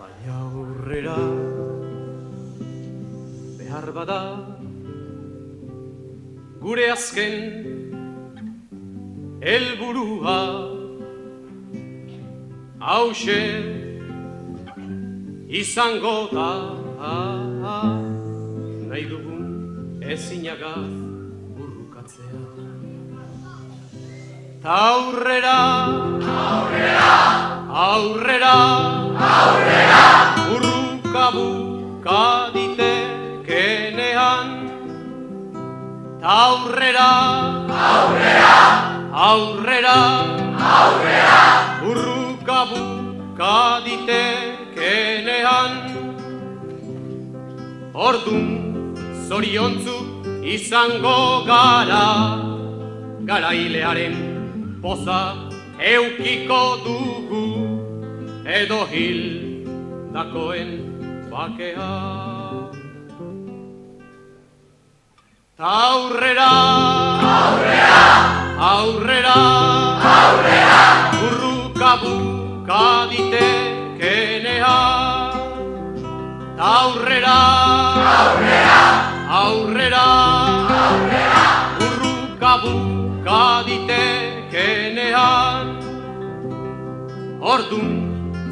baina aurrera behar bada gure azken helburua hauxe izango da nahi dugun ezinagaz burrukatzea ta aurrera burruka ditekenean ta aurrera burruka ditekenean ordun zoriontzuk izango gara garailearen poza eukiko dugu edo hildakoen bakea ta aurrera burruka ditekenean ta aurrera burruka ditekenean ordun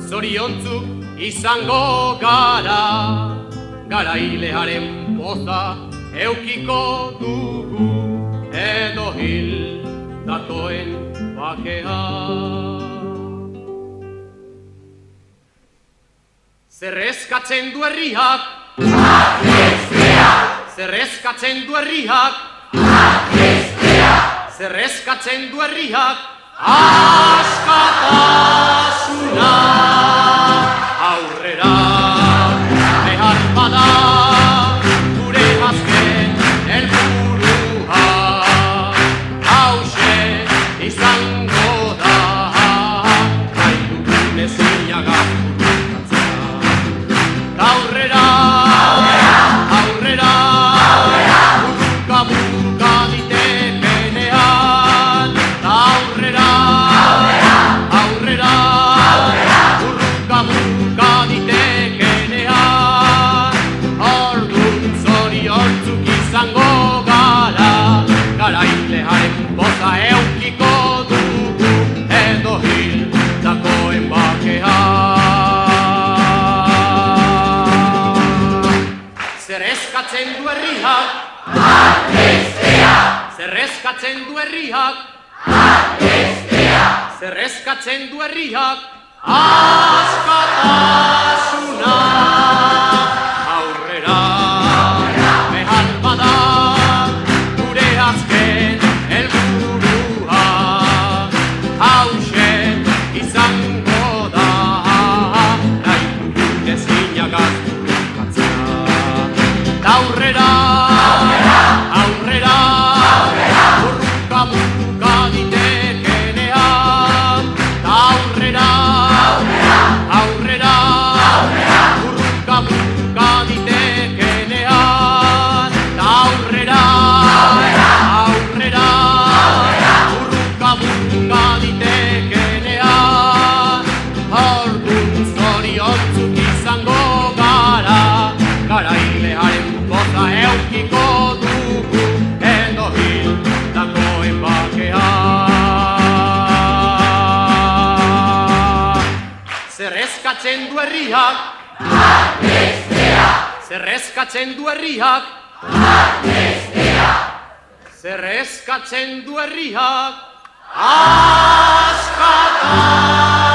zoriontzuk izango gara garailearen poza eukiko dugu edo hildakoen bakea zer eskatzen du herriak zer eskatzen du herriak zer eskatzen du herriak askatasuna aurrera behar bada gure azken helburua hauxe izango da nahi dugun ezinagaz burrukatzea aurrera burruka ditekenean aurrera burruka ditekenean ordun zoriontzuk izango gara garailearen poza eukiko dugu edo hildakoen bakea zer eskatzen du herriak zer eskatzen du herriak zer eskatzen du herriak askatasuna aurrera behar bada gure azken helburua hauxe izango da nahi dugun ezinagaz burrukatzea ta aurrera burruka ditekenean ta aurrera burruka ditekenean ta aurrera burruka ditekenean ordun zoriontzuk izango gara garailearen poza eukiko dugu edo hildakoen bakea zer eskatzen du herriak zer eskatzen du herriak zer eskatzen du herriak askatasuna